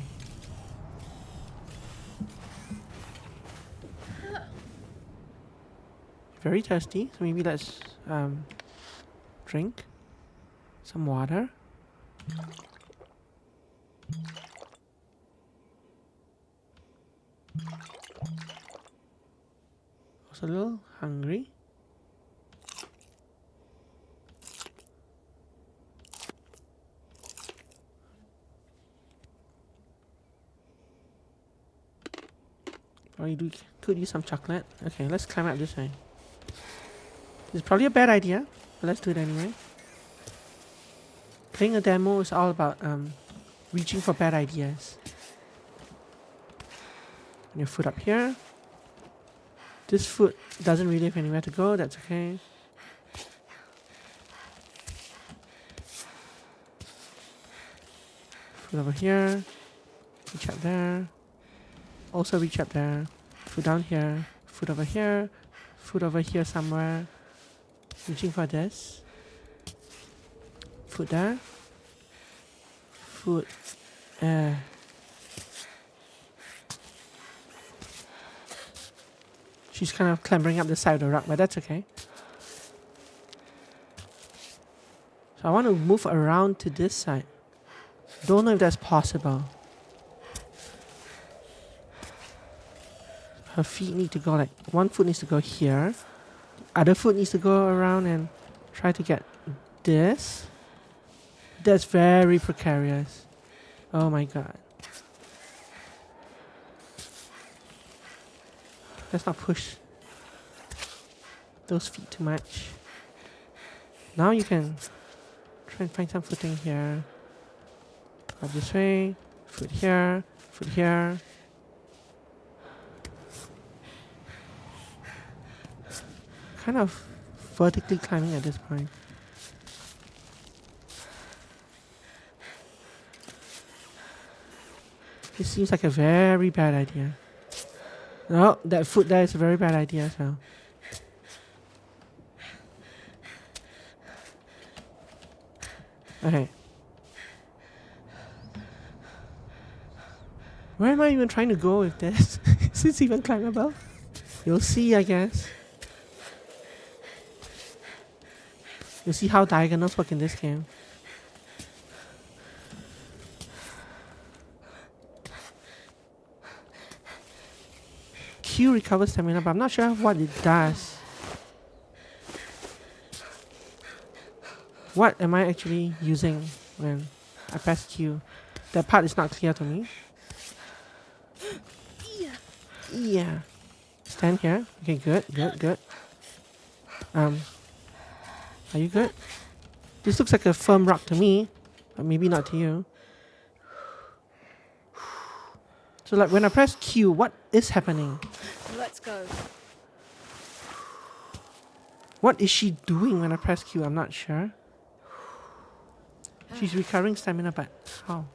A: Very thirsty, so maybe let's drink some water. Was a little hungry. Or you could use some chocolate. Okay, let's climb up this way. It's probably a bad idea, but let's do it anyway. Playing a demo is all about reaching for bad ideas. And your foot up here. This foot doesn't really have anywhere to go, that's okay. Foot over here. Reach up there. Also reach up there. Foot down here. Foot over here. Foot over here somewhere. Reaching for this. Foot there. Foot. She's kind of clambering up the side of the rock, but that's okay. So I want to move around to this side. Don't know if that's possible. Her feet need to go like, one foot needs to go here. The other foot needs to go around and try to get this, that's very precarious. Oh my god. Let's not push those feet too much. Now you can try and find some footing here. Up this way, foot here, foot here. Kind of vertically climbing at this point. This seems like a very bad idea. No, that foot there is a very bad idea as well. Okay. Where am I even trying to go with this? Is this even climbable? You'll see, I guess. You'll see how diagonals work in this game. Q recovers stamina, but I'm not sure what it does. What am I actually using when I press Q? That part is not clear to me. Yeah. Stand here. Okay, good. Are you good? This looks like a firm rock to me, but maybe not to you. So like when I press Q, what is happening?
B: Let's go.
A: What is she doing when I press Q? I'm not sure. She's recovering stamina, but how?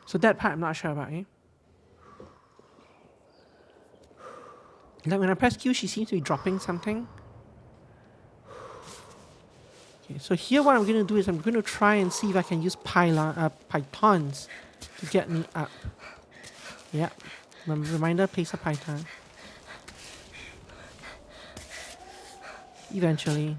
A: So that part I'm not sure about, eh? Like when I press Q, she seems to be dropping something. Okay, so here what I'm going to do is I'm going to try and see if I can use pythons to get me up. Yeah, reminder, place a python. Eventually.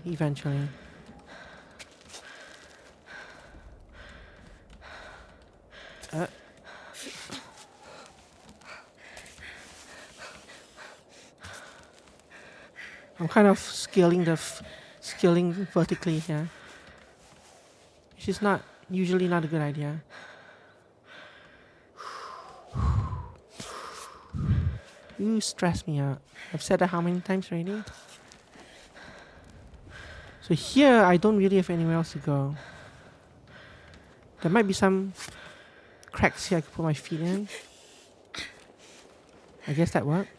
A: I'm kind of scaling vertically here, which is usually not a good idea. You stress me out. I've said that how many times already? So here I don't really have anywhere else to go. There might be some cracks here I could put my feet in. I guess that worked.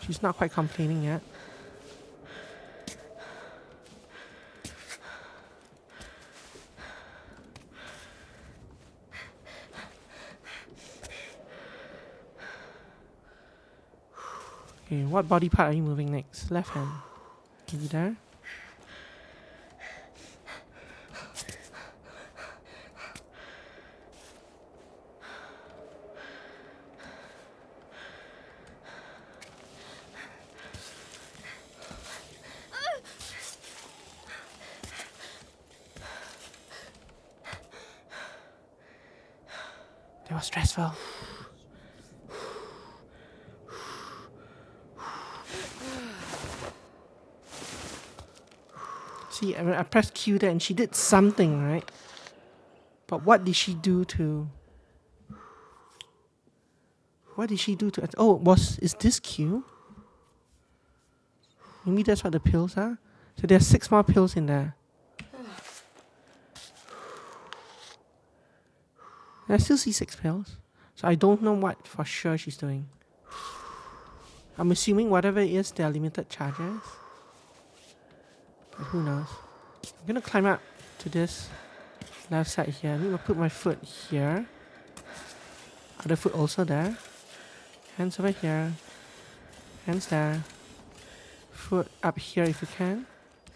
A: She's not quite complaining yet. Okay, what body part are you moving next? Left hand. Maybe there? That was stressful. See, I pressed Q there and she did something, right? But what did she do to... Oh, is this Q? Maybe that's what the pills are? So there's 6 more pills in there. And I still see 6 pills. So I don't know what for sure she's doing. I'm assuming whatever it is, they're limited charges. But who knows? I'm gonna climb up to this left side here. I'm gonna put my foot here. Other foot also there. Hands over here. Hands there. Foot up here if you can.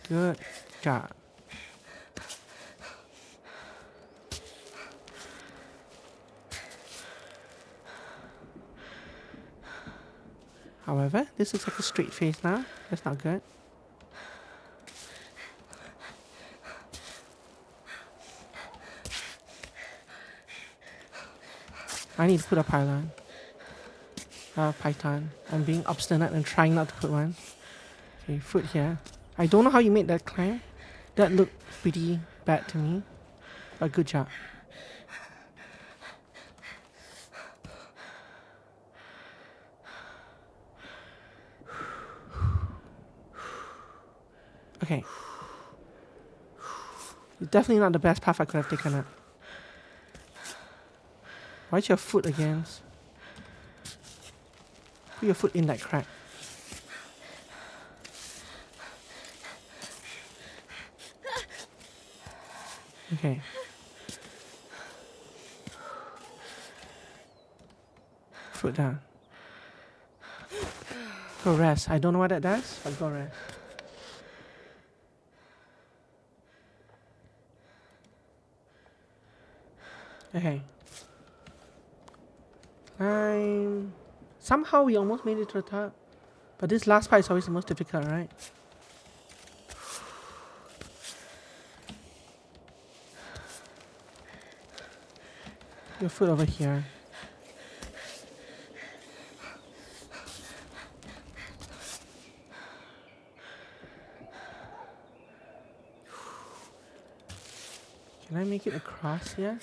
A: Good job. However, this looks like a straight face now. That's not good. I need to put a python. I'm being obstinate and trying not to put one. Okay, foot here. I don't know how you made that climb. That looked pretty bad to me. But good job. Okay. It's definitely not the best path I could have taken up. Why's your foot against? Put your foot in that crack. Okay. Foot down. Go rest. I don't know what that does, but go rest. Okay. Climb. Somehow we almost made it to the top. But this last part is always the most difficult, right? Your foot over here. Can I make it across here?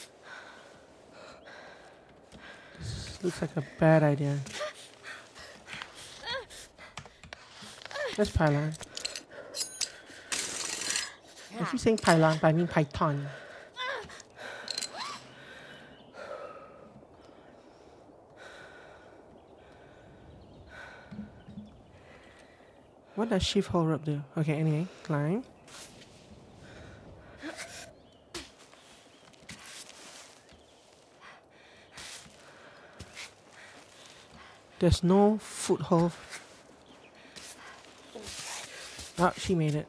A: This looks like a bad idea. That's pylon. I keep saying pylon, but I mean python. What does shift hold up do? Okay, anyway, climb. There's no foothold. Oh, she made it.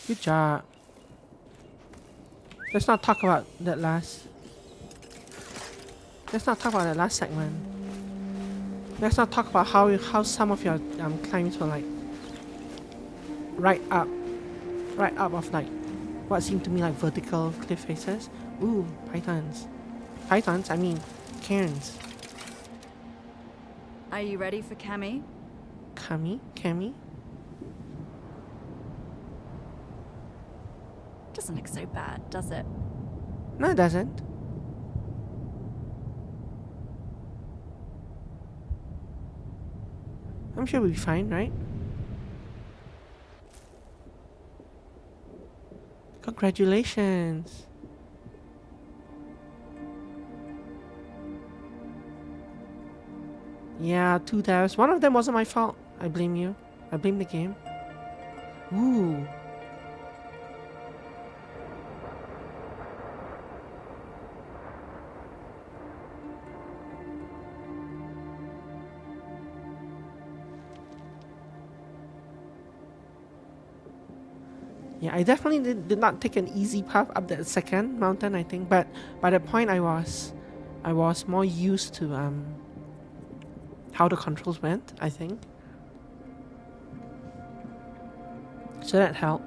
A: Good job. Let's not talk about that last. Let's not talk about that last segment. Let's not talk about how some of your climbs were like right up of like what seemed to me like vertical cliff faces. Ooh, pythons. Pythons? I mean, cairns.
B: Are you ready for Cammy?
A: Cammy?
B: Doesn't look so bad, does it?
A: No, it doesn't. I'm sure we'll be fine, right? Congratulations. Yeah, 2 deaths. One of them wasn't my fault. I blame you. I blame the game. Ooh. Yeah, I definitely did not take an easy path up that second mountain, I think. But by that point, I was more used to how the controls went, I think. So that helped,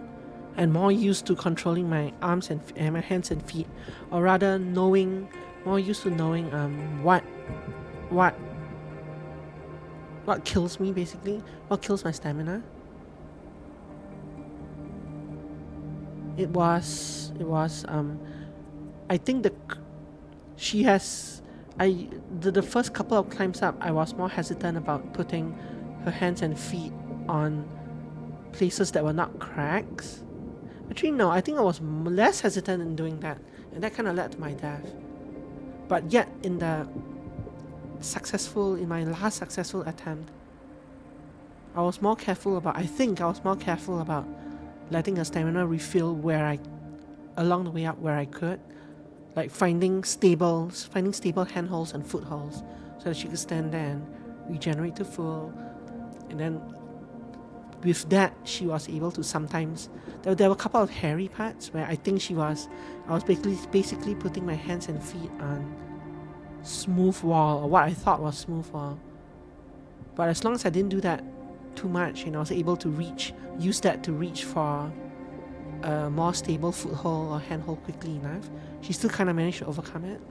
A: and more used to controlling my arms and my hands and feet, or rather more used to knowing what kills me, basically, what kills my stamina. It was I think the first couple of climbs up, I was more hesitant about putting her hands and feet on places that were not cracks. Actually, no, I think I was less hesitant in doing that, and that kind of led to my death. But yet, in my last successful attempt, I was more careful about letting her stamina refill along the way up where I could, like finding stable handholds and footholds so that she could stand there and regenerate to full. And then with that, she was able to sometimes. There were a couple of hairy parts where I think I was basically putting my hands and feet on smooth wall, or what I thought was smooth wall. But as long as I didn't do that too much, and I was able to use that to reach for a more stable foothold or handhold quickly enough, she still kind of managed to overcome it.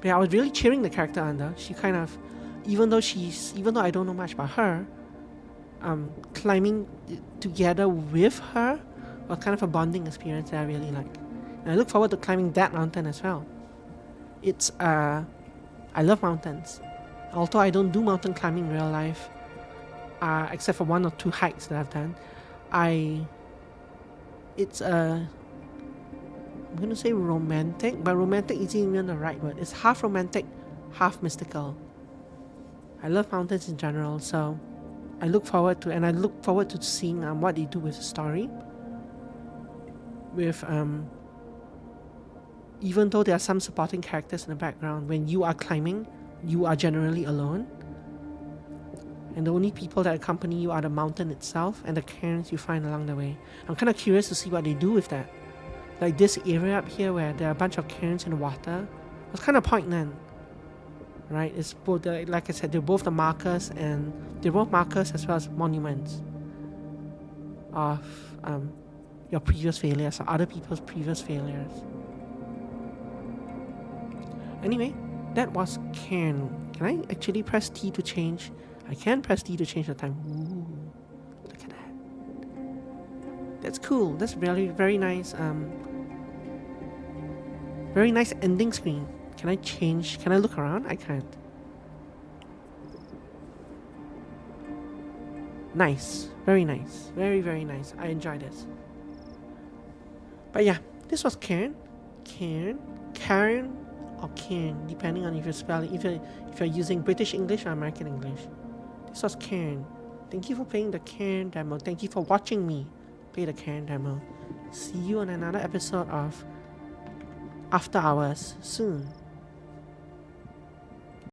A: But yeah, I was really cheering the character on though. She kind of, even though I don't know much about her, climbing together with her was kind of a bonding experience that I really like. And I look forward to climbing that mountain as well. I love mountains. Although I don't do mountain climbing in real life, except for 1 or 2 hikes that I've done, I'm gonna say romantic, but romantic isn't even the right word. It's half romantic, half mystical. I love mountains in general, so I look forward to seeing what they do with the story. With even though there are some supporting characters in the background, when you are climbing, you are generally alone. And the only people that accompany you are the mountain itself and the cairns you find along the way. I'm kind of curious to see what they do with that. Like this area up here where there are a bunch of cairns in the water, was kind of poignant, right? It's both, like I said, they're both markers as well as monuments of your previous failures or other people's previous failures. Anyway, that was Cairn. Can I actually press T to change? I can press T to change the time. Ooh, look at that. That's cool. That's really very nice. Very nice ending screen. Can I change? Can I look around? I can't. Nice. Very nice. Very, very nice. I enjoy this. But yeah, this was Cairn. Cairn, or Cairn, depending on if you're spelling, if you're using British English or American English. This was Cairn. Thank you for playing the Cairn demo. Thank you for watching me play the Cairn demo. See you on another episode of After Hours soon.